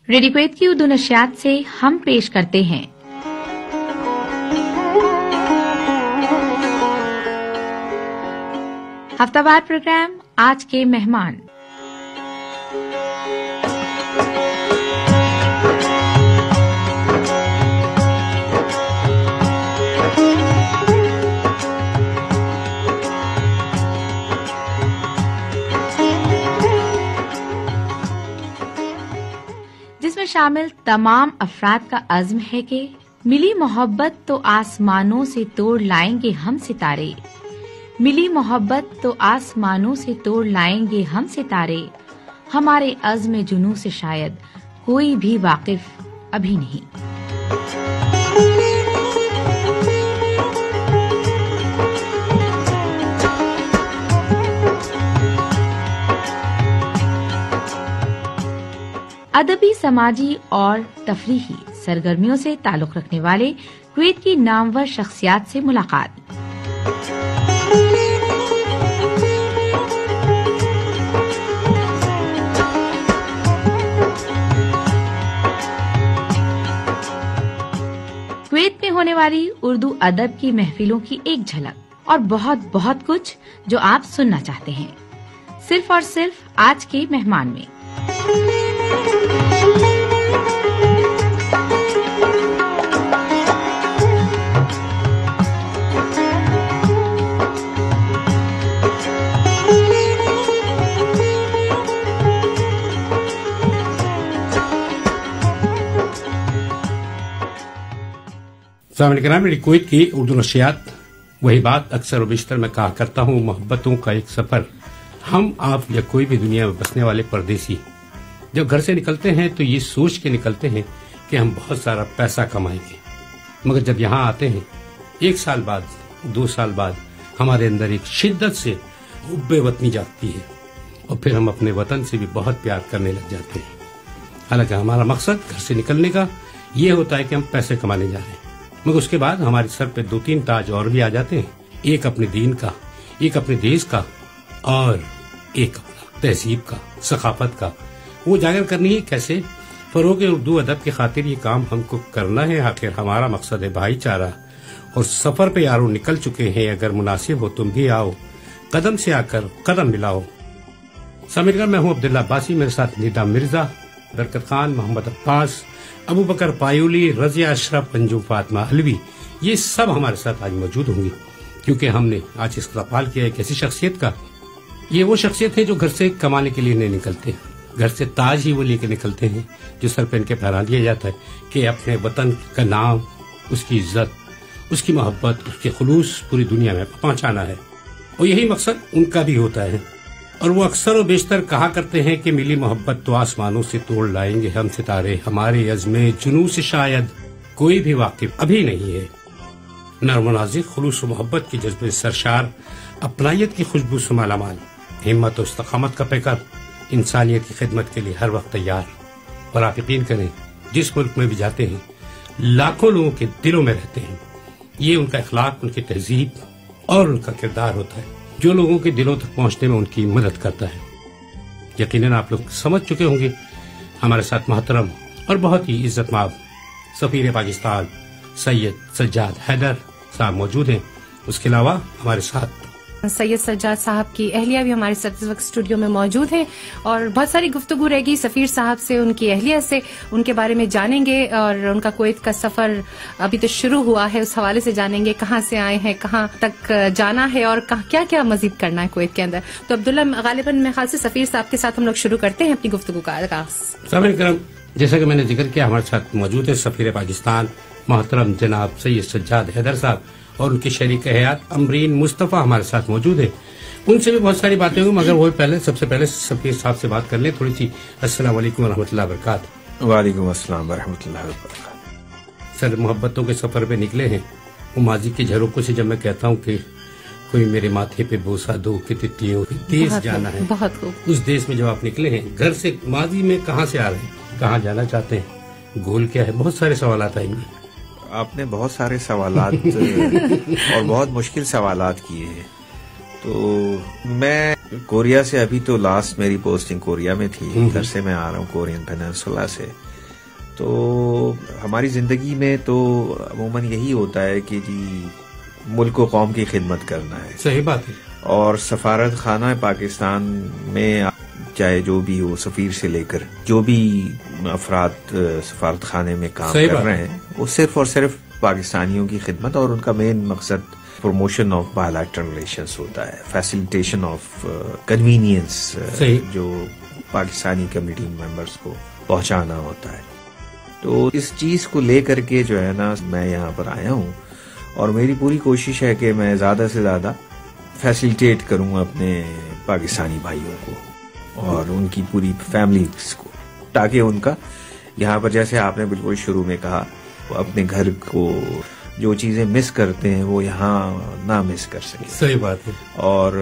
Radio Kuwait की उर्दू नशियात से हम पेश करते हैं हफ्तावार प्रोग्राम आज के मेहमान। जिसमें शामिल तमाम अफराद का अज़्म है कि मिली मोहब्बत तो आसमानों से तोड़ लाएंगे हम सितारे, मिली मोहब्बत तो आसमानों से तोड़ लाएंगे हम सितारे, हमारे अज़्म जुनू से शायद कोई भी वाकिफ अभी नहीं। अदबी, समाजी और तफरीही सरगर्मियों से ताल्लुक रखने वाले कुवैत की नामवर शख्सियात से मुलाकात। कुवैत में होने वाली उर्दू अदब की महफिलों की एक झलक और बहुत बहुत कुछ जो आप सुनना चाहते हैं, सिर्फ और सिर्फ आज के मेहमान में। मेरी कुवैत की उर्दू नशियात, वही बात अक्सर और बेशतर मैं कहा करता हूँ, मोहब्बतों का एक सफर। हम आप या कोई भी दुनिया में बसने वाले परदेसी जब घर से निकलते हैं तो ये सोच के निकलते हैं कि हम बहुत सारा पैसा कमाएंगे, मगर जब यहाँ आते हैं 1 साल बाद 2 साल बाद हमारे अंदर एक शिद्दत से हुब्बे वतनी जागती है और फिर हम अपने वतन से भी बहुत प्यार करने लग जाते हैं। हालांकि हमारा मकसद घर से निकलने का ये होता है कि हम पैसे कमाने जा रहे हैं, मगर उसके बाद हमारे सर पे 2-3 ताज और भी आ जाते हैं, एक अपने दीन का, एक अपने देश का और एक अपना तहजीब का, सखाफत का। वो उजागर करनी है कैसे? फरोग उर्दू अदब की खातिर ये काम हमको करना है। आखिर हमारा मकसद है भाईचारा। और सफर पे यारों निकल चुके हैं, अगर मुनासिब हो तुम भी आओ, कदम से आकर कदम मिलाओ। समीरगढ़ मैं हूँ अब्दुल्ला अब्बासी, मेरे साथ निदा मिर्जा, बरकत खान, मोहम्मद अब्बास, अबू बकर पायूली, रजिया अशरफ, अंजुम फातिमा अलवी, ये सब हमारे साथ आज मौजूद होंगे, क्योंकि हमने आज इस्तक़बाल किया एक ऐसी शख्सियत का। ये वो शख्सियत है जो घर से कमाने के लिए नहीं निकलते, घर से ताज ही वो लेके निकलते हैं जो सर पे इनके फहरा दिया जाता है कि अपने वतन का नाम, उसकी इज्जत, उसकी मोहब्बत, उसके खुलूस पूरी दुनिया में पहुंचाना है। और यही मकसद उनका भी होता है। और वो अक्सर और बेशतर कहा करते हैं कि मिली मोहब्बत तो आसमानों से तोड़ लाएंगे हम सितारे, हमारे अज़्म जुनू से शायद कोई भी वाकिफ अभी नहीं है। नर्म नाज़िक, खुलूस और मोहब्बत की जज्बे सरशार, अपनायत की खुशबू से मालामाल, हिम्मत और इस्तक़ामत का पैकर, इंसानियत की खिदमत के लिए हर वक्त तैयार। और आप यकीन करें, जिस मुल्क में भी जाते हैं लाखों लोगों के दिलों में रहते हैं। ये उनका इखलाक, उनकी तहजीब और उनका किरदार होता है जो लोगों के दिलों तक पहुंचने में उनकी मदद करता है। यकीनन आप लोग समझ चुके होंगे, हमारे साथ मोहतरम और बहुत ही इज्जतमाब सफीर पाकिस्तान सैयद सज्जाद हैदर साहब मौजूद हैं। उसके अलावा हमारे साथ सैयद सज्जाद साहब की अहलिया भी हमारे साथ इस वक्त स्टूडियो में मौजूद हैं और बहुत सारी गुफ्तगू रहेगी सफीर साहब से, उनकी अहलिया से, उनके बारे में जानेंगे और उनका कुवैत का सफर अभी तो शुरू हुआ है, उस हवाले से जानेंगे कहाँ से आए हैं, कहाँ तक जाना है और क्या क्या मजीद करना है कुवैत के अंदर। तो अब्दुल्ला, गालिबन मेरे ख्याल से सफीर साहब के साथ हम लोग शुरू करते हैं अपनी गुफ्तगू का आगाज। जैसा कि मैंने जिक्र किया, हमारे साथ मौजूद है सफीर पाकिस्तान मोहतरम जनाब सैयद सज्जाद हैदर साहब और उनकी शरीक हयात अमरीन मुस्तफ़ा हमारे साथ मौजूद है। उनसे भी बहुत सारी बातें होंगी, मगर वो सबसे पहले सफीर साहब से बात कर लें थोड़ी सी। अस्सलाम वालेकुम रहमतुल्लाहि व बरकातहू। वालेकुम अस्सलाम व रहमतुल्लाहि व बरकातहू। सर, मोहब्बतों के सफर पे निकले हैं। वो माजी के झरोकों से जब मैं कहता हूँ कि कोई मेरे माथे पे बोसा दो कि तितलियों के देश जाना है, बहुत उस देश में जब आप निकले हैं घर से, माजी में कहाँ से आ रहे हैं, कहाँ जाना चाहते हैं, गोल क्या है? बहुत सारे सवालात आएंगे। आपने बहुत सारे सवालात और बहुत मुश्किल सवालात किए हैं। तो मैं कोरिया से, अभी तो लास्ट मेरी पोस्टिंग कोरिया में थी, घर से मैं आ रहा हूँ कोरियन पेनिनसुला से। तो हमारी ज़िंदगी में तो अमूमन यही होता है कि जी मुल्क व कौम की खिदमत करना है। सही बात है। और सफारत खाना पाकिस्तान में चाहे जो भी हो, सफीर से लेकर जो भी अफराद सफारत खाने में काम कर रहे हैं, वो सिर्फ और सिर्फ पाकिस्तानियों की खिदमत और उनका मेन मकसद प्रमोशन ऑफ बायलैटरल रिलेशंस होता है, फैसिलिटेशन ऑफ कन्वीनियंस जो पाकिस्तानी कम्युनिटी मेंबर्स को पहुंचाना होता है। तो इस चीज को लेकर के जो है ना मैं यहाँ पर आया हूँ और मेरी पूरी कोशिश है कि मैं ज्यादा से ज्यादा फैसिलिटेट करूँ अपने पाकिस्तानी भाइयों को और उनकी पूरी फैमिलीज को, ताकि उनका यहाँ पर, जैसे आपने बिल्कुल शुरू में कहा, वो अपने घर को जो चीजें मिस करते हैं वो यहाँ ना मिस कर सके। सही बात है। और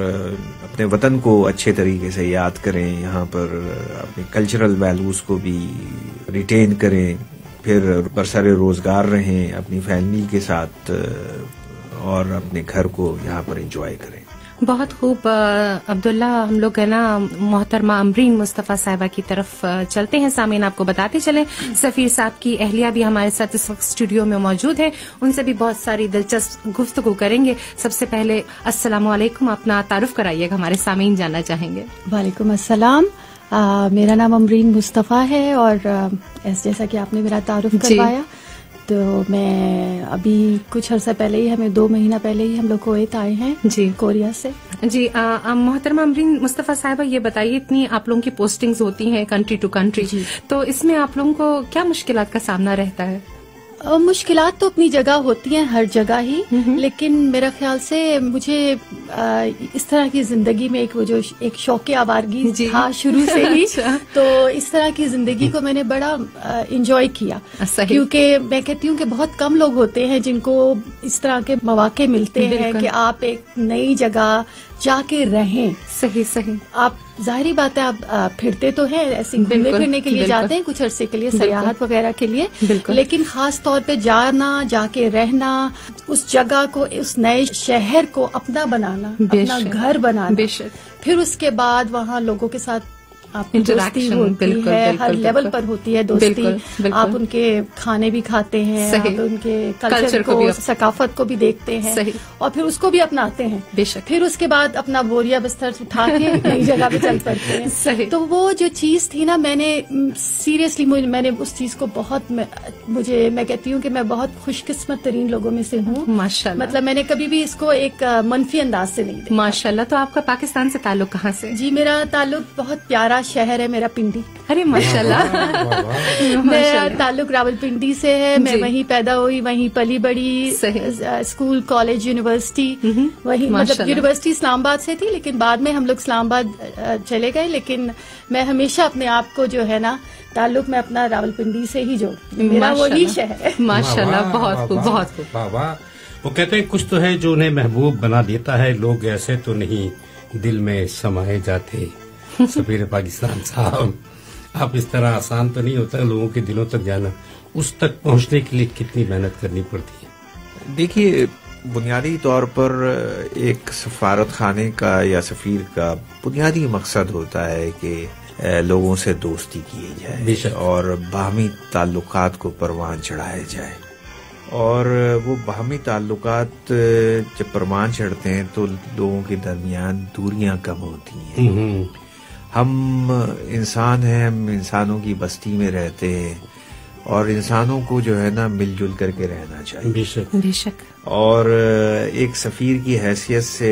अपने वतन को अच्छे तरीके से याद करें, यहाँ पर अपने कल्चरल वैल्यूज को भी रिटेन करें, फिर बरसरे रोजगार रहें अपनी फैमिली के साथ और अपने घर को यहाँ पर एंजॉय करें। बहुत खूब अब्दुल्ला, हम लोग है ना मोहतरमा अमरीन मुस्तफा साहिबा की तरफ चलते हैं। सामीन आपको बताते चलें, सफीर साहब की अहलिया भी हमारे साथ इस वक्त स्टूडियो में मौजूद है, उनसे भी बहुत सारी दिलचस्प गुफ्तगू करेंगे। सबसे पहले अस्सलाम वालेकुम, अपना तारुफ कराइएगा, हमारे सामीन जानना चाहेंगे। वालेकुम अस्सलाम। मेरा नाम अमरीन मुस्तफा है और जैसा कि आपने मेरा तारुफ करवाया, तो मैं अभी कुछ अर्सा पहले ही, हमें 2 महीना पहले ही हम लोग कुवैत आए हैं जी, कोरिया से। जी मोहतरमा अमरीन मुस्तफा साहिबा, ये बताइए, इतनी आप लोगों की पोस्टिंग्स होती हैं कंट्री टू कंट्री, तो इसमें आप लोगों को क्या मुश्किलात का सामना रहता है? मुश्किलात तो अपनी जगह होती हैं हर जगह ही, लेकिन मेरा ख्याल से मुझे इस तरह की जिंदगी में वो जो एक शौक़ आवारगी था शुरू से ही, तो इस तरह की जिंदगी को मैंने बड़ा एंजॉय किया, क्योंकि मैं कहती हूँ कि बहुत कम लोग होते हैं जिनको इस तरह के मौके मिलते हैं कि आप एक नई जगह जाके रहें। सही सही। आप जाहिर बात है, आप फिरते तो हैं, ऐसे घूमने फिरने के लिए जाते हैं कुछ अरसे के लिए, सयाहत वगैरह के लिए, लेकिन खास तौर पे जाना, जाके रहना, उस जगह को, उस नए शहर को अपना बनाना, अपना घर बनाना, फिर उसके बाद वहाँ लोगों के साथ आपकी दोस्ती होती है, हर लेवल पर होती है दोस्ती। आप उनके खाने भी खाते हैं, आप उनके कल्चर को, सकाफत को भी देखते हैं और फिर उसको भी अपनाते हैं। फिर उसके बाद अपना बोरिया बिस्तर उठा के नई जगह पे चल पड़ते हैं। तो वो जो चीज थी ना, मैंने सीरियसली मैंने उस चीज को बहुत, मैं कहती हूँ कि मैं बहुत खुशकिस्मत तरीन लोगों में से हूँ, माशाल्लाह। मतलब मैंने कभी भी इसको एक मनफी अंदाज से नहीं देखा। माशाल्लाह। तो आपका पाकिस्तान से ताल्लुक कहाँ से? जी, मेरा ताल्लुक बहुत प्यारा शहर है मेरा, पिंडी। अरे माशाल्लाह। मेरा ताल्लुक रावलपिंडी से है, मैं वहीं पैदा हुई, वहीं पली बड़ी, स्कूल, कॉलेज, यूनिवर्सिटी वहीं, मतलब यूनिवर्सिटी इस्लामाबाद से थी, लेकिन बाद में हम लोग इस्लामाबाद चले गए, लेकिन मैं हमेशा अपने आप को जो है ना ताल्लुक में अपना रावलपिंडी से ही जोड़, मेरा वही शहर है। माशाल्लाह, बहुत खूब, बहुत खूब। वो कहते हैं कुछ तो है जो उन्हें महबूब बना देता है, लोग ऐसे तो नहीं दिल में समाये जाते। सफीर पाकिस्तान साहब, आप इस तरह आसान तो नहीं होता लोगों के दिलों तक जाना, उस तक पहुंचने के लिए कितनी मेहनत करनी पड़ती है? देखिए, बुनियादी तौर पर एक सफारत खाने का या सफीर का बुनियादी मकसद होता है कि लोगों से दोस्ती की जाए और बाहमी ताल्लुकात को परवान चढ़ाया जाए। और वो बाहमी ताल्लुकात जब परवान चढ़ते हैं तो लोगों के दरमियान दूरियां कम होती हैं। हम इंसान हैं, हम इंसानों की बस्ती में रहते हैं और इंसानों को जो है ना मिलजुल करके रहना चाहिए। बेशक। और एक सफीर की हैसियत से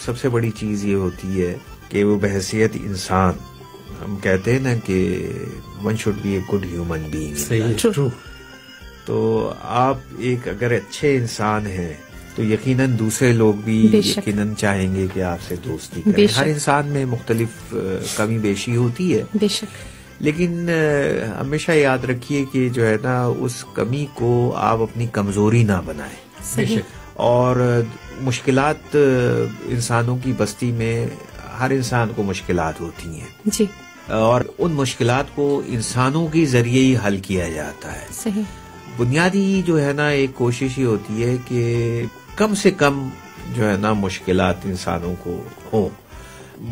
सबसे बड़ी चीज ये होती है कि वो बहैसियत इंसान, हम कहते हैं ना कि one should be a good human being. तो आप एक अगर अच्छे इंसान हैं तो यकीनन दूसरे लोग भी यकीनन चाहेंगे कि आपसे दोस्ती करें। हर इंसान में मुख्तलिफ कमी बेशी होती है, लेकिन हमेशा याद रखिए कि जो है ना उस कमी को आप अपनी कमजोरी ना बनाएं। और मुश्किलात इंसानों की बस्ती में हर इंसान को मुश्किलात होती हैं जी, और उन मुश्किलात को इंसानों के जरिए ही हल किया जाता है। सही। बुनियादी जो है ना एक कोशिश ही होती है कि कम से कम जो है ना मुश्किलात इंसानों को हो।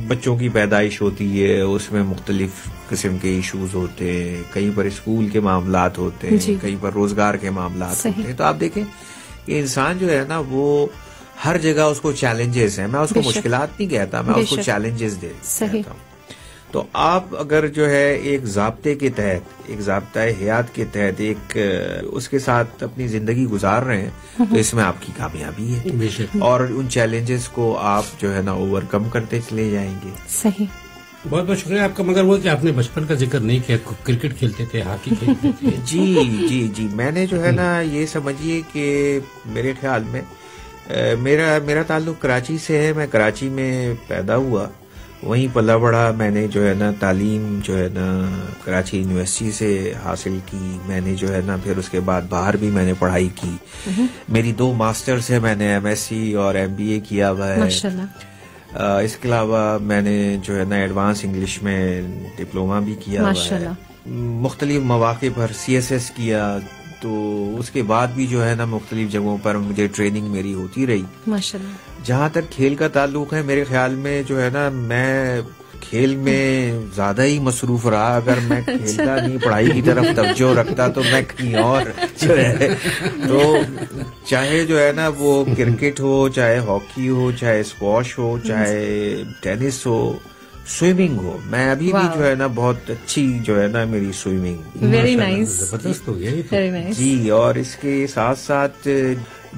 बच्चों की पैदाइश होती है, उसमें मुख्तलिफ किस्म के इश्यूज होते हैं, कहीं पर स्कूल के मामलात होते हैं, कहीं पर रोजगार के मामलात होते हैं। तो आप देखें कि इंसान जो है ना वो हर जगह उसको चैलेंजेस हैं। मैं उसको मुश्किलात नहीं कहता, मैं उसको चैलेंजेस देता हूँ। तो आप अगर जो है एक ज़ाब्ते के तहत, एक ज़ाब्ता-ए हयात के तहत एक उसके साथ अपनी जिंदगी गुजार रहे हैं तो इसमें आपकी कामयाबी है और उन चैलेंजेस को आप जो है ना ओवरकम करते चले जाएंगे। सही, बहुत बहुत शुक्रिया आपका। मगर वो कि आपने बचपन का जिक्र नहीं किया, क्रिकेट खेलते थे, हॉकी खेलते थे। जी मैंने जो है ना ये समझिए कि मेरे ख्याल में मेरा ताल्लुक कराची से है। मैं कराची में पैदा हुआ, वहीं पला बड़ा। मैंने जो है ना तालीम जो है ना कराची यूनिवर्सिटी से हासिल की। मैंने जो है ना फिर उसके बाद बाहर भी मैंने पढ़ाई की। मेरी 2 मास्टर्स है, मैंने MSc और MBA किया हुआ है। माशाल्लाह। इसके अलावा मैंने जो है ना एडवांस इंग्लिश में डिप्लोमा भी किया हुआ है। मुख्तलिफ मौके पर CSS किया, तो उसके बाद भी जो है ना मुख्तलिफ जगहों पर मुझे ट्रेनिंग मेरी होती रही माशाल्लाह। जहाँ तक खेल का ताल्लुक है, मेरे ख्याल में जो है ना मैं खेल में ज्यादा ही मसरूफ रहा। अगर मैं खेलता नहीं, पढ़ाई की तरफ तवज्जो रखता तो मैं कहीं और जो है। तो चाहे जो है ना वो क्रिकेट हो, चाहे हॉकी हो, चाहे स्क्वॉश हो, चाहे टेनिस हो, स्विमिंग हो, मैं अभी भी जो है ना बहुत अच्छी जो है ना मेरी स्विमिंग। वेरी नाइस, जबरदस्त हो गया ये तो। वेरी नाइस जी। और इसके साथ साथ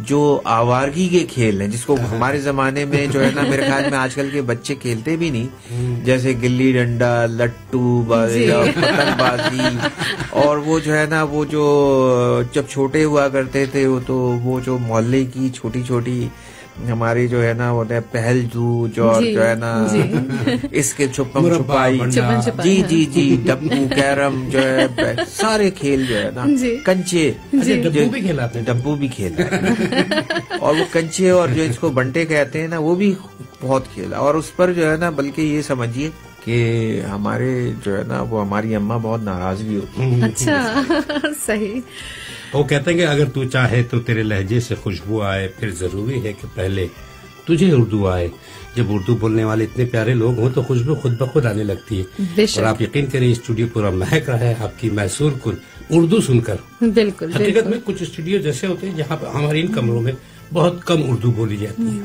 जो आवारगी के खेल हैं जिसको हमारे जमाने में जो है ना मेरे ख्याल में आजकल के बच्चे खेलते भी नहीं, जैसे गिल्ली डंडा, लट्टू बाजी, पतंगबाजी, और वो जो है ना वो जो जब छोटे हुआ करते थे वो जो मोहल्ले की छोटी छोटी हमारी जो है ना वो पहल दूज और जो है ना इसके छुपम छुपाई, जी डब्बू, कैरम जो है, सारे खेल जो है ना, कंचे, डब्बू भी खेला आपने? डब्बू भी खेला और वो कंचे और जो इसको बंटे कहते हैं ना वो भी बहुत खेला। और उस पर जो है ना बल्कि ये समझिए कि हमारे जो है ना वो हमारी अम्मा बहुत नाराज भी होती है। अच्छा सही। वो कहते हैं कि अगर तू चाहे तो तेरे लहजे से खुशबू आए, फिर जरूरी है कि पहले तुझे उर्दू आए। जब उर्दू बोलने वाले इतने प्यारे लोग हों तो खुशबू खुद ब खुद आने लगती है। और आप यकीन करें स्टूडियो पूरा महक रहा है आपकी मैसूर कुल उर्दू सुनकर। बिल्कुल। हकीकत में कुछ स्टूडियो जैसे होते हैं जहाँ हमारे इन कमरों में बहुत कम उर्दू बोली जाती है,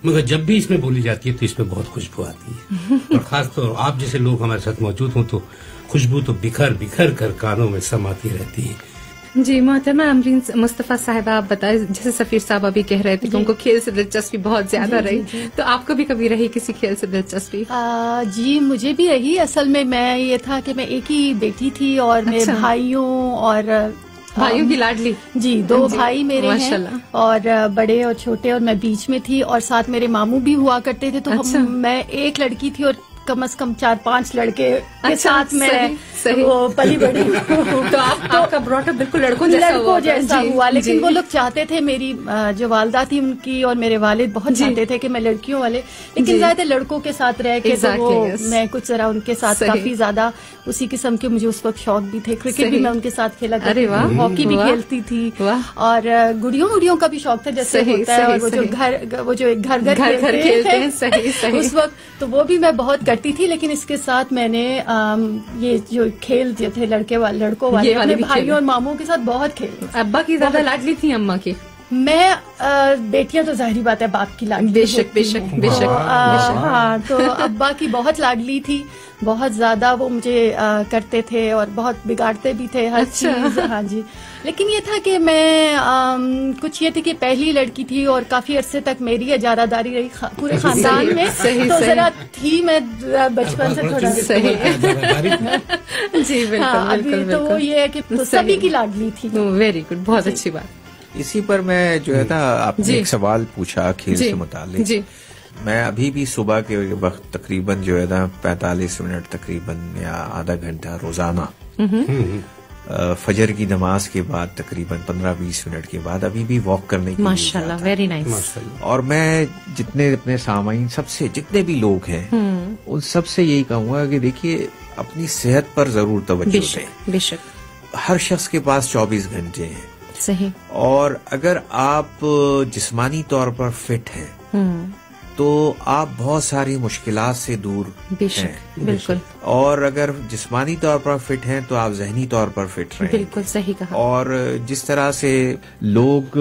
मगर जब भी इसमें बोली जाती है तो इसमें बहुत खुशबू आती है। और खास तौर आप जैसे लोग हमारे साथ मौजूद हों तो खुशबू तो बिखर बिखर कर कानों में समाती रहती है। जी मोहतरमा अमरीन मुस्तफा साहिबा, आप बताए जैसे सफीर साहब अभी कह रहे थे कि उनको खेल से दिलचस्पी बहुत ज्यादा रही, तो आपको भी कभी रही किसी खेल से दिलचस्पी? जी मुझे भी रही। असल में मैं ये था कि मैं एक ही बेटी थी और मेरे भाइयों और भाइयों की लाडली। जी 2 भाई मेरे हैं और बड़े और छोटे, और मैं बीच में थी और साथ मेरे मामू भी हुआ करते थे। तो मैं एक लड़की थी और कम से कम 4-5 लड़के के साथ मैं वो पली बड़ी। तो आपका ब्रॉटअप बिल्कुल लड़कों जैसा हुआ। लेकिन वो लोग चाहते थे, मेरी जो वालदा थी उनकी और मेरे वालिद बहुत चाहते थे कि मैं लड़कियों वाले, लेकिन ज्यादा लड़कों के साथ रह के तो मैं कुछ जरा उनके साथ काफी ज्यादा उसी किस्म के मुझे उस वक्त शौक भी थे। क्रिकेट भी मैं उनके साथ खेला करती थी, हॉकी भी खेलती थी और गुड़ियों का भी शौक था जैसे होता है। वो जो एक घर खेलते हैं उस वक्त, तो वो भी मैं बहुत करती थी। लेकिन इसके साथ मैंने ये जो खेल जो थे लड़कों वाले अपने भाइयों और मामों के साथ बहुत खेले। अब्बा की ज्यादा लाडली थी अम्मा की? मैं बेटियां तो जाहिर बात है बाप की लाडली, बेशक। हाँ, तो अब्बा की बहुत लाडली थी, बहुत ज्यादा वो मुझे करते थे और बहुत बिगाड़ते भी थे हर चीज। हाँ जी। लेकिन ये था कि मैं कुछ ये थी कि पहली लड़की थी और काफी अरसे तक मेरी इजारादारी रही पूरे खानदान में। तो जरा थी मैं बचपन से थोड़ा सही। जी बिल्कुल। तो वो ये है कि सभी की लाडली थी। वेरी गुड, बहुत अच्छी बात। इसी पर मैं जो है ना आपने एक सवाल पूछा खेल से मुताल्लिक। मैं अभी भी सुबह के वक्त तकरीबन जो है ना 45 मिनट तकरीबन या आधा घंटा रोजाना फजर की नमाज के बाद तकरीबन 15-20 मिनट के बाद अभी भी वॉक करने के लिए माशाल्लाह, वेरी नाइस। और मैं जितने अपने सामाइन सबसे जितने भी लोग हैं उन सबसे यही कहूंगा कि देखिए अपनी सेहत पर जरूर तवज्जो दें। बेशक हर शख्स के पास 24 घंटे हैं। सही। और अगर आप जिस्मानी तौर पर फिट हैं तो आप बहुत सारी मुश्किलात से दूर हैं। बिल्कुल। और अगर जिस्मानी तौर पर फिट हैं तो आप ज़हनी तौर पर फिट रहें। बिल्कुल सही कहा। और जिस तरह से लोग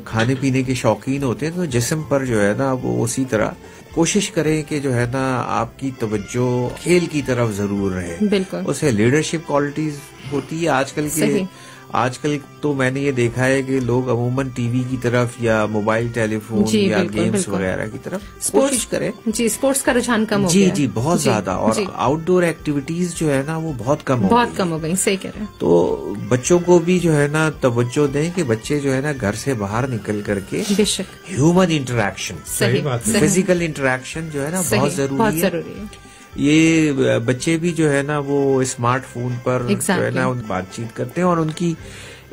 खाने पीने के शौकीन होते हैं तो जिस्म पर जो है ना वो उसी तरह कोशिश करें कि जो है ना आपकी तवज्जो खेल की तरफ जरूर रहे। बिल्कुल। उसे लीडरशिप क्वालिटीज होती है आजकल तो मैंने ये देखा है कि लोग अमूमन टीवी की तरफ या मोबाइल टेलीफोन या गेम्स वगैरह की तरफ कोशिश करें। जी, स्पोर्ट्स का रुझान कम हो गया। जी बहुत ज्यादा। और आउटडोर एक्टिविटीज जो है ना वो बहुत कम हो गई। सही कह रहे हैं। तो बच्चों को भी जो है ना तवज्जो दें कि बच्चे जो है ना घर से बाहर निकल करके ह्यूमन इंटरेक्शन, फिजिकल इंटरेक्शन जो है ना बहुत जरूरी है। ये बच्चे भी जो है ना वो स्मार्टफोन पर जो है ना बातचीत करते हैं और उनकी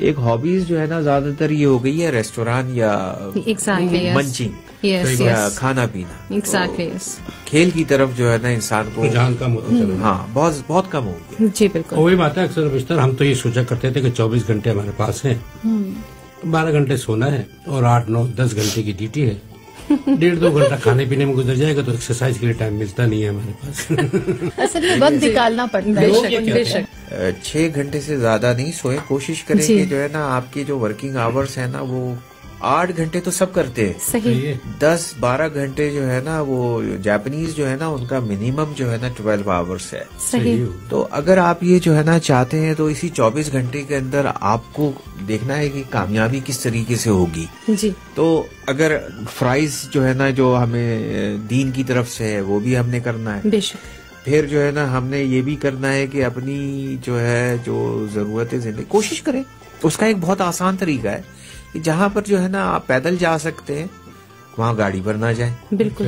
एक हॉबीज जो है ना ज्यादातर ये हो गई है रेस्टोरेंट या मंचिंग या खाना पीना। खेल की तरफ जो है ना इंसान को रुझान कम होता। हाँ बहुत कम हो गया। जी बिल्कुल। वही बात है। अक्सर बिस्तर हम तो ये सोचा करते थे कि 24 घंटे हमारे पास हैं, 12 घंटे सोना है और 8, 9, 10 घंटे की ड्यूटी है। 1.5-2 घंटा खाने पीने में गुजर जाएगा तो एक्सरसाइज के लिए टाइम मिलता नहीं है हमारे पास। असल में वक्त निकालना पड़ता है। 6 घंटे से ज्यादा नहीं सोए। कोशिश करें कि जो है ना आपके जो वर्किंग आवर्स है ना वो 8 घंटे तो सब करते हैं। सही। 10-12 घंटे जो है ना वो जापानीज जो है ना उनका मिनिमम जो है ना 12 आवर्स है। सही। तो अगर आप ये जो है ना चाहते हैं तो इसी 24 घंटे के अंदर आपको देखना है कि कामयाबी किस तरीके से होगी। जी। तो अगर फ्राइज जो है ना जो हमें दीन की तरफ से है वो भी हमने करना है। बेशक। फिर जो है ना हमने ये भी करना है कि अपनी जो है जो जरूरतें जिंदगी कोशिश करें। उसका एक बहुत आसान तरीका है कि जहाँ पर जो है ना आप पैदल जा सकते हैं वहाँ गाड़ी पर ना जाएं। बिल्कुल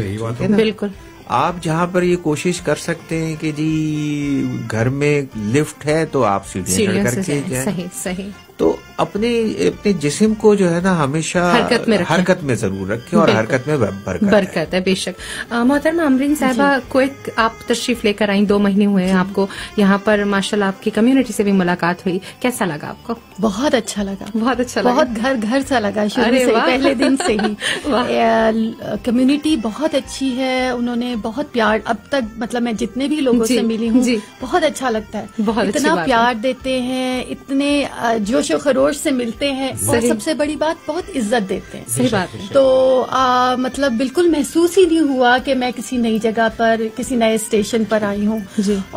बिल्कुल। आप जहाँ पर ये कोशिश कर सकते हैं कि जी घर में लिफ्ट है तो आप सीढ़ियाँ चढ़ करके जाएं। सही सही। तो अपने जिस्म को जो है ना हमेशा हरकत में जरूर रखें और हरकत में बरकत है। बेशक। मोहतरमा अमरीन साहिबा, कोईत आप तशरीफ लेकर आई, 2 महीने हुए हैं आपको यहाँ पर। माशाल्लाह आपकी कम्युनिटी से भी मुलाकात हुई, कैसा लगा आपको? बहुत अच्छा लगा। बहुत घर सा लगा शुरू से, पहले दिन से ही। कम्युनिटी बहुत अच्छी है, उन्होंने बहुत प्यार अब तक, मतलब मैं जितने भी लोगों से मिली हूँ बहुत अच्छा लगता है। इतना प्यार देते हैं, इतने जोश और खरोश से मिलते हैं और सबसे बड़ी बात बहुत इज्जत देते हैं। सही बात है। तो मतलब बिल्कुल महसूस ही नहीं हुआ कि मैं किसी नई जगह पर, किसी नए स्टेशन पर आई हूँ।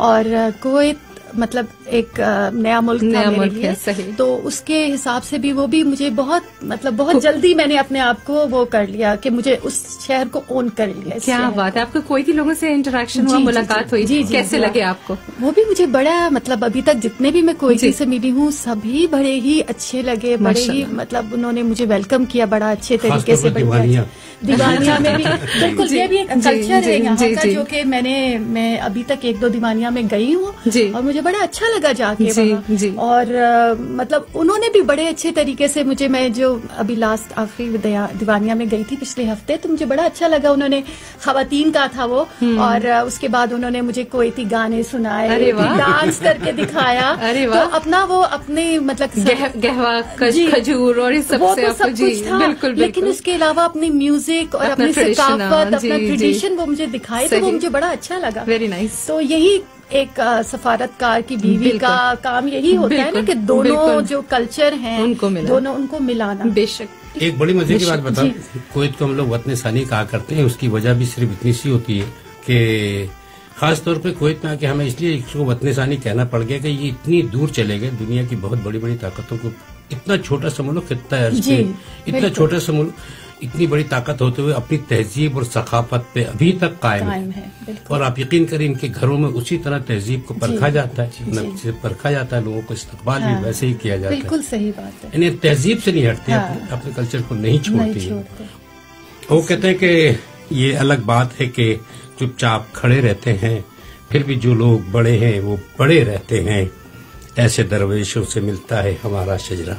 और कोई मतलब एक नया मुल्क था मेरे लिए। सही। तो उसके हिसाब से भी वो भी मुझे बहुत जल्दी मैंने अपने आप को वो कर लिया कि मुझे उस शहर को ओन कर लिया। क्या बात है। आपको कोई भी लोगों से इंटरेक्शन हुआ, मुलाकात हुई, कैसे लगे आपको? वो भी मुझे बड़ा, मतलब अभी तक जितने भी मैं कोई से मिली हूँ सभी बड़े ही अच्छे लगे, बड़े ही मतलब उन्होंने मुझे वेलकम किया बड़ा अच्छे तरीके से। दीवानिया में भी बिल्कुल, ये भी एक कल्चर है यहाँ का जो कि मैं अभी तक 1-2 दीवानिया में गई हूँ और मुझे बड़ा अच्छा लगा जाके वहाँ। और मतलब उन्होंने भी बड़े अच्छे तरीके से मुझे, मैं जो अभी लास्ट आखिरी दीवानिया में गई थी पिछले हफ्ते, तो मुझे बड़ा अच्छा लगा। उन्होंने खवातीन का था वो, और उसके बाद उन्होंने मुझे कोईती गाने सुनाए, डांस करके दिखाया। तो अपना वो अपने मतलब गहवा, खजूर और इस सब कुछ था, बिल्कुल। लेकिन उसके अलावा अपनी म्यूजिक और अपनी सकाफत, अपना ट्रेडिशन वो मुझे दिखाए, तो वो मुझे बड़ा अच्छा लगा। Very nice. तो यही एक सफारतकार की बीवी का काम यही होता है ना कि दोनों जो कल्चर हैं उनको मिलाना। बेशक। एक बड़ी मजे की बात बताओ, कोईत को हम लोग वतन सानी कहा करते हैं। उसकी वजह भी सिर्फ इतनी सी होती है कि खास तौर पे कोईत में आके हमें इसलिए इसको वतन सानी कहना पड़ गया कि ये इतनी दूर चले गए, दुनिया की बहुत बड़ी बड़ी ताकतों को, इतना छोटा सा मुल्क, इतना छोटा सा मुल्क, इतनी बड़ी ताकत होते हुए अपनी तहजीब और सखाफत पे अभी तक कायम है। और आप यकीन करें इनके घरों में उसी तरह तहजीब को परखा जाता है, लोगों को इस्तकबाल भी वैसे ही किया जाता है। बिल्कुल सही बात है। इन्हें तहजीब से नहीं हटते, अपने कल्चर को नहीं छोड़ती। वो कहते हैं कि ये अलग बात है कि चुपचाप खड़े रहते हैं, फिर भी जो लोग बड़े हैं वो बड़े रहते हैं। ऐसे दरवेशों से मिलता है हमारा शजरा,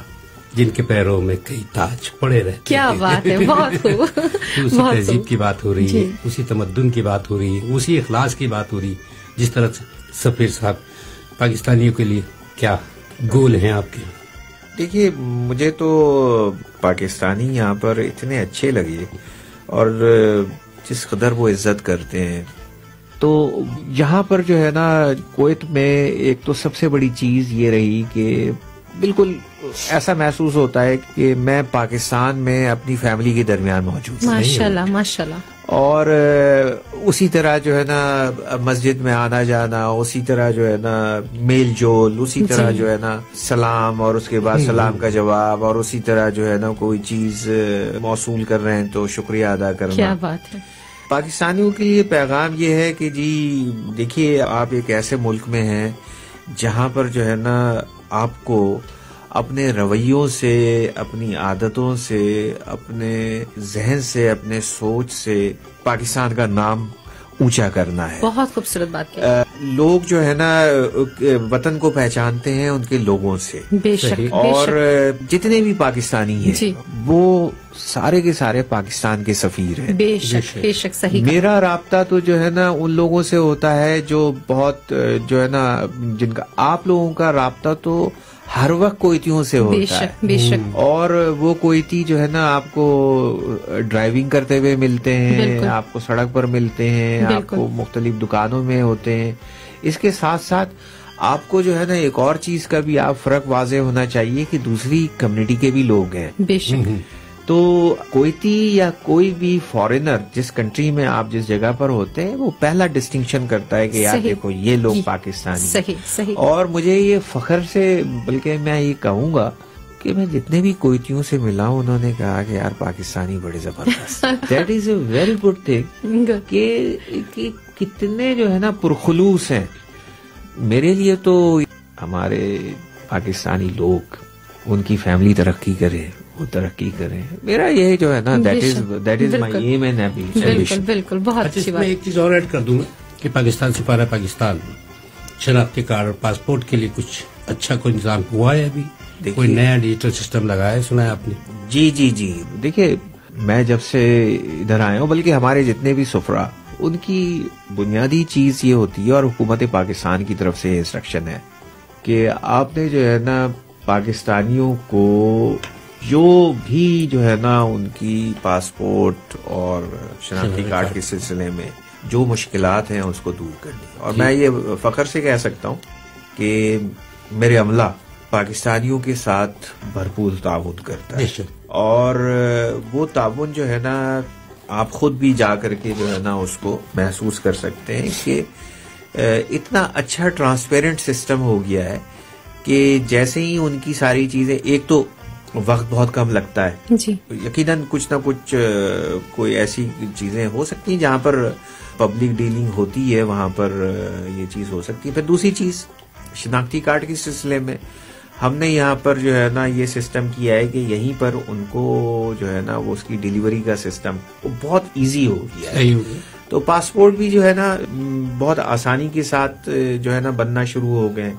जिनके पैरों में कई ताज पड़े रहते। क्या बात है। बहुत उसी तहजीब की बात हो रही है, उसी तमद्दुन की बात हो रही है, उसी इखलास की बात हो रही है। जिस तरह से सफीर साहब, पाकिस्तानियों के लिए क्या गोल हैं आपके? देखिए, मुझे तो पाकिस्तानी यहाँ पर इतने अच्छे लगे और जिस कदर वो इज्जत करते हैं। तो यहाँ पर जो है ना कुवैत में एक तो सबसे बड़ी चीज ये रही कि बिल्कुल ऐसा महसूस होता है कि मैं पाकिस्तान में अपनी फैमिली के दरमियान मौजूद हूं। माशाल्लाह माशाल्लाह। और उसी तरह जो है ना मस्जिद में आना जाना, उसी तरह जो है ना मेल जोल, उसी तरह जो है ना सलाम और उसके बाद सलाम का जवाब, और उसी तरह जो है ना कोई चीज मौसूल कर रहे हैं तो शुक्रिया अदा करना। क्या बात है। पाकिस्तानियों के लिए पैगाम ये है कि जी देखिए, आप एक ऐसे मुल्क में हैं जहां पर जो है ना आपको अपने रवैयों से, अपनी आदतों से, अपने जहन से, अपने सोच से पाकिस्तान का नाम ऊंचा करना है। बहुत खूबसूरत बात की। लोग जो है ना वतन को पहचानते हैं उनके लोगों से। बेशक। और जितने भी पाकिस्तानी हैं वो सारे के सारे पाकिस्तान के सफीर हैं। बेशक बेशक सही। मेरा राब्ता तो जो है ना उन लोगों से होता है जो बहुत जो है ना जिनका, आप लोगों का राब्ता तो हर वक्त कुवैतियों से होता है। बेशक। और वो कुवैती जो है ना आपको ड्राइविंग करते हुए मिलते हैं, आपको सड़क पर मिलते हैं, आपको मुख्तलिफ दुकानों में होते हैं। इसके साथ साथ आपको जो है ना एक और चीज का भी आप फर्क वाज़े होना चाहिए कि दूसरी कम्युनिटी के भी लोग हैं। बेशक। तो कुवैती या कोई भी फॉरेनर जिस कंट्री में आप जिस जगह पर होते हैं वो पहला डिस्टिंक्शन करता है कि यार देखो ये लोग पाकिस्तानी। सही सही। और मुझे ये फख्र से, बल्कि मैं ये कहूँगा कि मैं जितने भी कुवैतियों से मिला हूँ उन्होंने कहा कि यार पाकिस्तानी बड़े जबरदस्त। That is a very good thing कि कितने जो है ना पुरखुलूस हैं। मेरे लिए तो हमारे पाकिस्तानी लोग, उनकी फैमिली तरक्की करे, वो तरक्की करें, मेरा ये जो है ना that is my aim and ambition. बिल्कुल बहुत अच्छी बात। मैं एक चीज और ऐड कर दूंगा कि पाकिस्तान सिपारा पाकिस्तान शनाख्ती कार्ड और पासपोर्ट के लिए कुछ अच्छा कोई इंतजाम हुआ है अभी? कोई नया डिजिटल सिस्टम लगाया है, सुना है आपने? जी जी जी। देखिए, मैं जब से इधर आया हूँ, बल्कि हमारे जितने भी सुफरा, उनकी बुनियादी चीज ये होती है और हुकूमत पाकिस्तान की तरफ से इंस्ट्रक्शन है कि आपने जो है ना पाकिस्तानियों को जो भी जो है ना उनकी पासपोर्ट और शनाख्ती कार्ड के सिलसिले में जो मुश्किलात हैं उसको दूर करनी। और मैं ये फख्र से कह सकता हूँ कि मेरे अमला पाकिस्तानियों के साथ भरपूर ताउन करता है। और वो ताउन जो है ना आप खुद भी जा करके जो है ना उसको महसूस कर सकते हैं कि इतना अच्छा ट्रांसपेरेंट सिस्टम हो गया है कि जैसे ही उनकी सारी चीजें, एक तो वक्त बहुत कम लगता है जी। यकीनन कुछ ना कुछ कोई ऐसी चीजें हो सकती हैं जहां पर पब्लिक डीलिंग होती है, वहां पर ये चीज हो सकती है। फिर दूसरी चीज शनाख्ती कार्ड के सिलसिले में हमने यहाँ पर जो है ना ये सिस्टम किया है कि यहीं पर उनको जो है ना वो उसकी डिलीवरी का सिस्टम बहुत इजी हो गया है। तो पासपोर्ट भी जो है ना बहुत आसानी के साथ जो है ना बनना शुरू हो गए।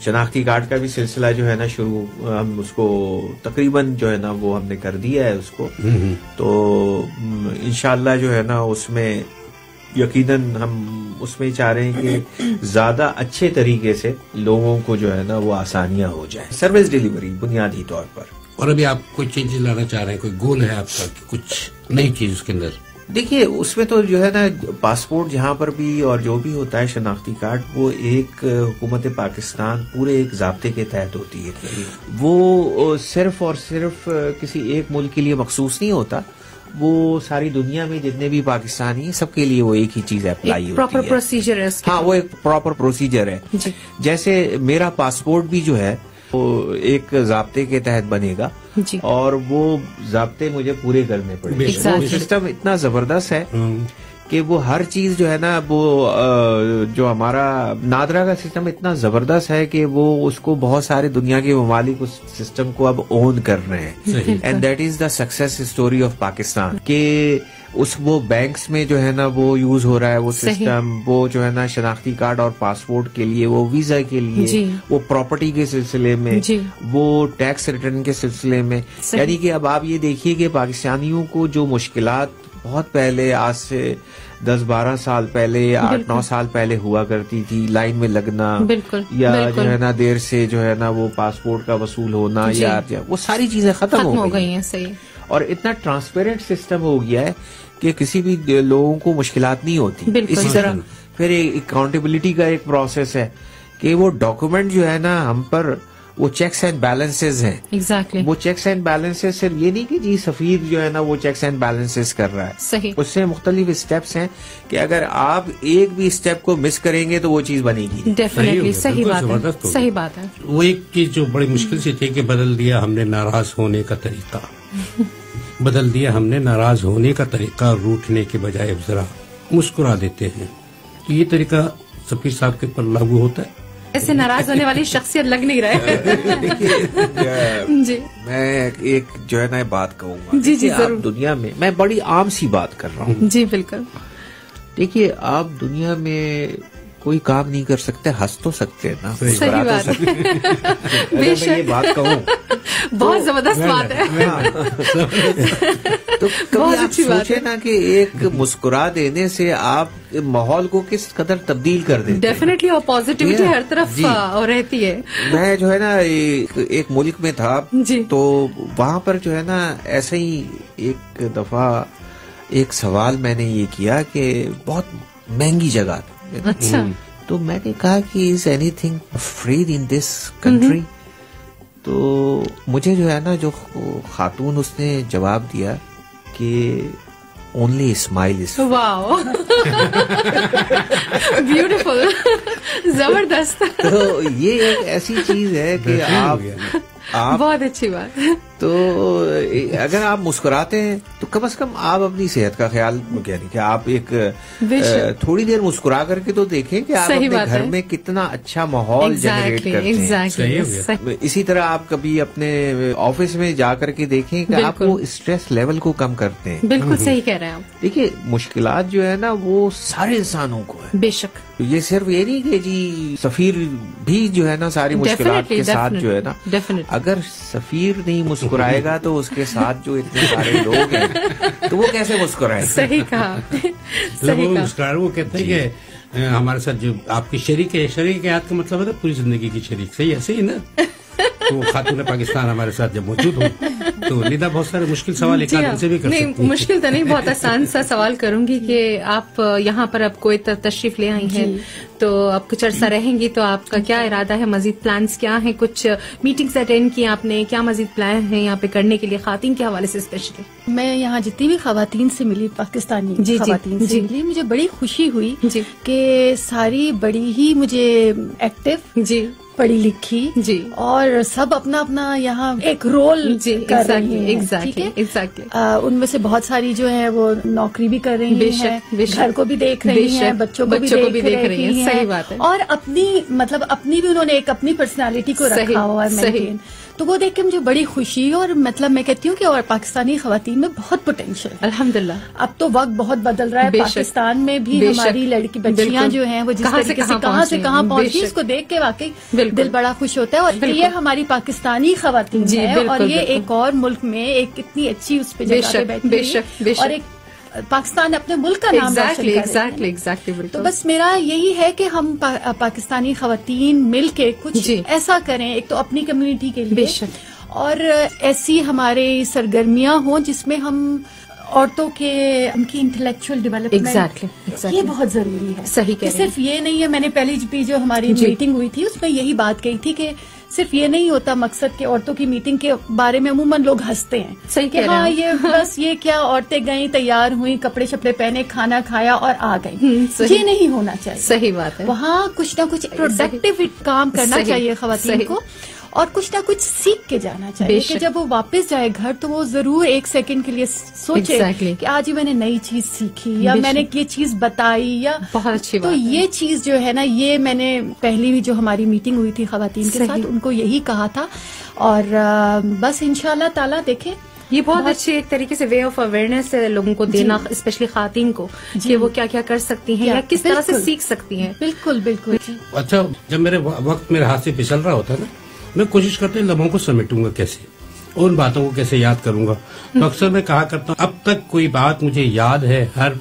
शनाख्ती कार्ड का भी सिलसिला जो है ना शुरू, हम उसको तकरीबन जो है ना वो हमने कर दिया है उसको। तो इंशाल्लाह जो है ना उसमें यकीनन हम उसमें चाह रहे हैं कि ज्यादा अच्छे तरीके से लोगों को जो है ना वो आसानियां हो जाए, सर्विस डिलीवरी बुनियादी तौर पर। और अभी आप कोई चेंजेस लाना चाह रहे हैं, कोई गोल है आपका कि कुछ नई चीज उसके अंदर? देखिए, उसमें तो जो है ना पासपोर्ट जहां पर भी और जो भी होता है शनाख्ती कार्ड, वो एक हुकूमत पाकिस्तान पूरे एक ज़ाब्ते के तहत होती है। वो सिर्फ और सिर्फ किसी एक मुल्क के लिए मखसूस नहीं होता, वो सारी दुनिया में जितने भी पाकिस्तानी हैं सबके लिए वो एक ही चीज अप्लाई होती है। प्रॉपर प्रोसीजर है। हाँ, वो एक प्रॉपर प्रोसीजर है। जैसे मेरा पासपोर्ट भी जो है वो एक ज़ाब्ते के तहत बनेगा और वो ज़ाब्ते मुझे पूरे करने पड़ेंगे। वो सिस्टम इतना जबरदस्त है कि वो हर चीज जो है ना वो जो हमारा नादरा का सिस्टम इतना जबरदस्त है कि वो उसको बहुत सारे दुनिया के ममालिक उस सिस्टम को अब ओन कर रहे हैं। And that is the success story of Pakistan के उस वो बैंक्स में जो है ना वो यूज हो रहा है वो सिस्टम, वो जो है ना शनाख्ती कार्ड और पासपोर्ट के लिए, वो वीजा के लिए, वो प्रॉपर्टी के सिलसिले में, वो टैक्स रिटर्न के सिलसिले में। यानी कि अब आप ये देखिए कि पाकिस्तानियों को जो मुश्किलात बहुत पहले, आज से 10-12 साल पहले, 8-9 साल पहले हुआ करती थी, लाइन में लगना या जो है ना देर से जो है ना वो पासपोर्ट का वसूल होना या वो सारी चीजें खत्म हो गई हैं। सही। और इतना ट्रांसपेरेंट सिस्टम हो गया है कि किसी भी लोगों को मुश्किलात नहीं होती। इसी तरह फिर अकाउंटेबिलिटी का एक प्रोसेस है कि वो डॉक्यूमेंट जो है ना हम पर वो चेक्स एंड बैलेंसेस हैं। एग्जैक्टली वो चेक्स एंड बैलेंसेस सिर्फ ये नहीं कि जी सफीर जो है ना वो चेक्स एंड बैलेंसेस कर रहा है, सही, उससे मुख्तलिफ स्टेप्स हैं कि अगर आप एक भी स्टेप को मिस करेंगे तो वो चीज बनेगी। डेफिनेटली सही बात है, सही बात है। वो एक चीज जो बड़ी मुश्किल से थी कि बदल दिया हमने नाराज होने का तरीका बदल दिया हमने नाराज होने का तरीका, रूठने के बजाय अब जरा मुस्कुरा देते हैं। तो ये तरीका सफीर साहब के पर लागू होता है? ऐसे नाराज होने वाली शख्सियत लग नहीं रहा है। जी मैं एक जो है ना बात कहूंगा, जी जी जरूर। दुनिया में मैं बड़ी आम सी बात कर रहा हूँ। जी बिल्कुल। देखिए आप दुनिया में कोई काम नहीं कर सकते, हंस तो सकते हैं ना। सही बात है। बेशक मैं ये बात कहूँ बहुत जबरदस्त बात है। तो कभी आप सोचे ना कि एक मुस्कुरा देने से आप माहौल को किस कदर तब्दील कर देते। डेफिनेटली, और पॉजिटिविटी हर तरफ रहती है। मैं जो है ना एक मुल्क में था तो वहाँ पर जो है ना ऐसे ही एक दफा एक सवाल मैंने ये किया कि बहुत महंगी जगह, अच्छा, तो मैंने कहा कि is anything free in this country? तो मुझे जो है ना जो खातून उसने जवाब दिया कि only smile is. Wow, beautiful, जबरदस्त। तो ये एक ऐसी चीज है कि आप बहुत अच्छी बात। तो अगर आप मुस्कुराते हैं तो कम से कम आप अपनी सेहत का ख्याल, यानी कि आप एक थोड़ी देर मुस्कुरा करके तो देखें कि आप अपने घर में कितना अच्छा माहौल जनरेट करते हैं। इसी तरह आप कभी अपने ऑफिस में जा करके देखें कि आप वो स्ट्रेस लेवल को कम करते हैं। बिल्कुल सही कह रहे हैं आप। देखिए मुश्किलात जो है ना वो सारे इंसानों को है। बेशक, ये सिर्फ ये नहीं कि जी सफीर भी जो है ना सारी मुश्किलात के साथ जो है ना, अगर सफीर नहीं मुस्कुराएगा तो उसके साथ जो इतने सारे लोग हैं तो वो कैसे मुस्कुराए? सही कहा, सही कहा। मुस्कुरा वो कहते हैं कि हमारे साथ जो आपकी शरीक है, शरीक के हाथ का मतलब है पूरी जिंदगी की शरीक, सही ऐसे ही ना। तो खातून पाकिस्तान हमारे साथ जब मौजूद हो तो निदा बहुत सारे मुश्किल सवाल एक आदमी से भी कर सकती हैं। मुश्किल तो नहीं, बहुत आसान सा सवाल करूंगी कि आप यहाँ पर अब कोई तशरीफ ले आई हैं तो अब कुछ अर्सा रहेंगी, तो आपका क्या इरादा है, मजीद प्लान्स क्या हैं? कुछ मीटिंग्स अटेंड की आपने, क्या मजीद प्लान है यहाँ पे करने के लिए खातन के हवाले से स्पेशली? मैं यहाँ जितनी भी खवातीन से मिली, पाकिस्तानी खवातीन से मिली, मुझे बड़ी खुशी हुई कि सारी बड़ी ही मुझे एक्टिव, पढ़ी लिखी जी, और सब अपना अपना यहाँ एक रोल कर रही हैं। ठीक है, एग्जैक्टली। उनमें से बहुत सारी जो है वो नौकरी भी कर रही हैं, घर को भी देख रही हैं, बच्चों को भी देख रही हैं। सही बात है। और अपनी मतलब अपनी भी उन्होंने एक अपनी पर्सनालिटी को रखा हुआ है मेंटेन, तो वो देख के मुझे बड़ी खुशी। और मतलब मैं कहती हूँ कि और पाकिस्तानी खवातीन में बहुत पोटेंशियल, अल्हम्दुलिल्लाह। अब तो वक्त बहुत बदल रहा है, पाकिस्तान में भी हमारी लड़की बच्चियां जो हैं वो जिस तरीके से कहाँ से कहाँ पहुंची, इसको देख के वाकई दिल बड़ा खुश होता है। और ये हमारी पाकिस्तानी खवातीन है, और ये एक और मुल्क में एक इतनी अच्छी उस पर जगह पे बैठी है, और एक पाकिस्तान अपने मुल्क का नाम एग्जैक्टली। तो बस मेरा यही है कि हम पाकिस्तानी खवातीन मिल के कुछ ऐसा करें, एक तो अपनी कम्युनिटी के लिए, और ऐसी हमारे सरगर्मियां हों जिसमें हम औरतों के उनकी इंटेलेक्चुअल डेवलपमेंट, एग्जैक्टली ये बहुत जरूरी है। सही कह रहे हैं। सिर्फ ये नहीं है, मैंने पहले भी जो हमारी मीटिंग हुई थी उसमें यही बात कही थी कि सिर्फ ये नहीं होता मकसद के औरतों की मीटिंग के बारे में अमूमन लोग हंसते हैं। सही कि हाँ ये बस ये क्या, औरतें गई, तैयार हुई, कपड़े शपड़े पहने, खाना खाया और आ गई, ये नहीं होना चाहिए। सही बात है। वहाँ कुछ ना कुछ प्रोडक्टिव काम करना चाहिए खवातीन को, और कुछ ना कुछ सीख के जाना चाहिए कि जब वो वापस जाए घर तो वो जरूर एक सेकंड के लिए सोचे कि आज ही मैंने नई चीज सीखी, या मैंने ये चीज बताई, या बहुत अच्छी बात। तो ये चीज जो है ना, ये मैंने पहली भी जो हमारी मीटिंग हुई थी खवातीन के साथ, उनको यही कहा था। और बस इंशाल्लाह ताला देखें, ये बहुत अच्छी एक तरीके से वे ऑफ अवेयरनेस है लोगों को देना, स्पेशली खातन को, कि वो क्या क्या कर सकती हैं या किस तरह से सीख सकती हैं। बिल्कुल बिल्कुल। अच्छा, जब मेरे वक्त मेरे हाथ से फिसल रहा होता है ना, मैं कोशिश करता हूँ लम्हों को समेटूंगा कैसे, उन बातों को कैसे याद करूंगा। तो अक्सर मैं कहा करता हूँ, अब तक कोई बात मुझे याद है हर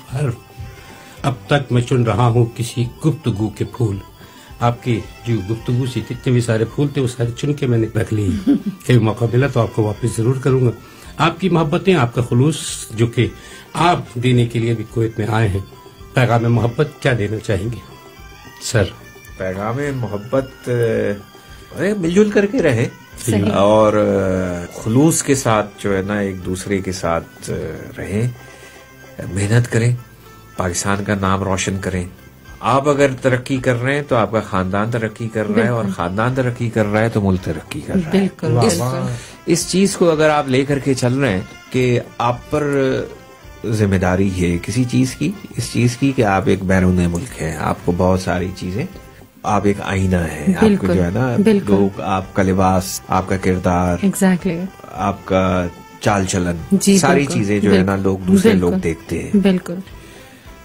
अब तक मैं चुन रहा हूँ किसी गुफ्तगू के फूल। आपकी जो गुफ्तगू से जितने भी सारे फूल थे वो सारे चुन के मैंने रख लिए। कभी मौका मिला तो आपको वापस जरूर करूंगा। आपकी मोहब्बतें, आपका खुलूस जो कि आप देने के लिए भी कुवैत में आए हैं, पैगाम मोहब्बत क्या देना चाहेंगे सर? पैगाम मोहब्बत मिलजुल करके रहे और खुलूस के साथ जो है ना एक दूसरे के साथ रहें, मेहनत करें, पाकिस्तान का नाम रोशन करें। आप अगर तरक्की कर रहे हैं तो आपका खानदान तरक्की कर रहा है, और खानदान तरक्की कर रहा है तो मुल्क तरक्की कर रहा है। बिल्कुल। इस चीज को अगर आप लेकर के चल रहे हैं कि आप पर जिम्मेदारी है किसी चीज की, इस चीज की कि आप एक बैरून मुल्क है, आपको बहुत सारी चीजें, आप एक आईना है, आपको जो है ना लोग, आपका लिबास, आपका किरदार, आपका चाल चलन, सारी चीजें जो है ना लोग, दूसरे लोग देखते हैं। बिल्कुल।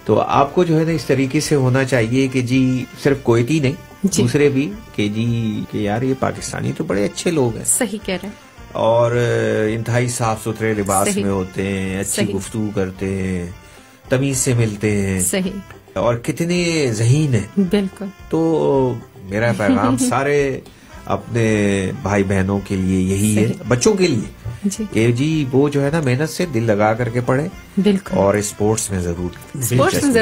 तो आपको जो है ना इस तरीके से होना चाहिए कि जी सिर्फ कुवैती नहीं, दूसरे भी कि जी कि यार ये पाकिस्तानी तो बड़े अच्छे लोग हैं। सही कह रहे हैं। और इंतहाई साफ सुथरे लिबास में होते हैं, अच्छी गुफ्तगू करते हैं, तमीज से मिलते हैं। सही। और कितने ज़हीन हैं। बिल्कुल। तो मेरा पैगाम सारे अपने भाई बहनों के लिए यही है, बच्चों के लिए कि जी वो जो है ना मेहनत से दिल लगा करके पढ़े। बिल्कुल। और स्पोर्ट्स में जरूर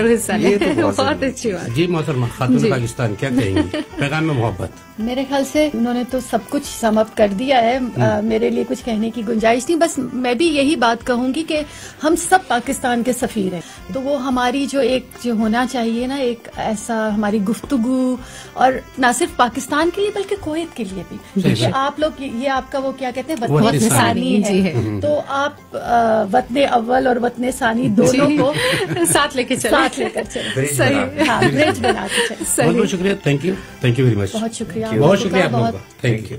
हिस्सा लें। बहुत अच्छी बात। जी मोहतरमा खातून पाकिस्तान क्या कहेंगी पैगाम में मोहब्बत? मेरे ख्याल से उन्होंने तो सब कुछ सम अप कर दिया है। मेरे लिए कुछ कहने की गुंजाइश नहीं, बस मैं भी यही बात कहूंगी कि हम सब पाकिस्तान के सफीर हैं, तो वो हमारी जो होना चाहिए ना एक ऐसा हमारी गुफ्तगू, और ना सिर्फ पाकिस्तान के लिए बल्कि कुवैत के लिए भी। आप लोग ये आपका वो क्या कहते हैं वतन सानी है, तो आप वतन अव्वल और वतन सानी दोनों को साथ लेकर चले। सही। हाँ, ब्रिज बना के चले। बहुत शुक्रिया। Thank you very much. बहुत शुक्रिया। बहुत शुक्रिया आप लोगों का। Thank you.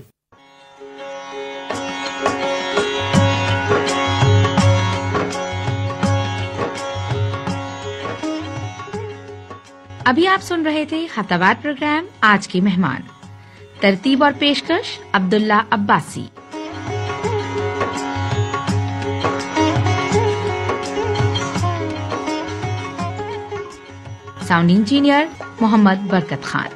अभी आप सुन रहे थे खताबात प्रोग्राम। आज के मेहमान तरतीब और पेशकश अब्दुल्ला अब्बासी, साउंड इंजीनियर मोहम्मद बरकत खान।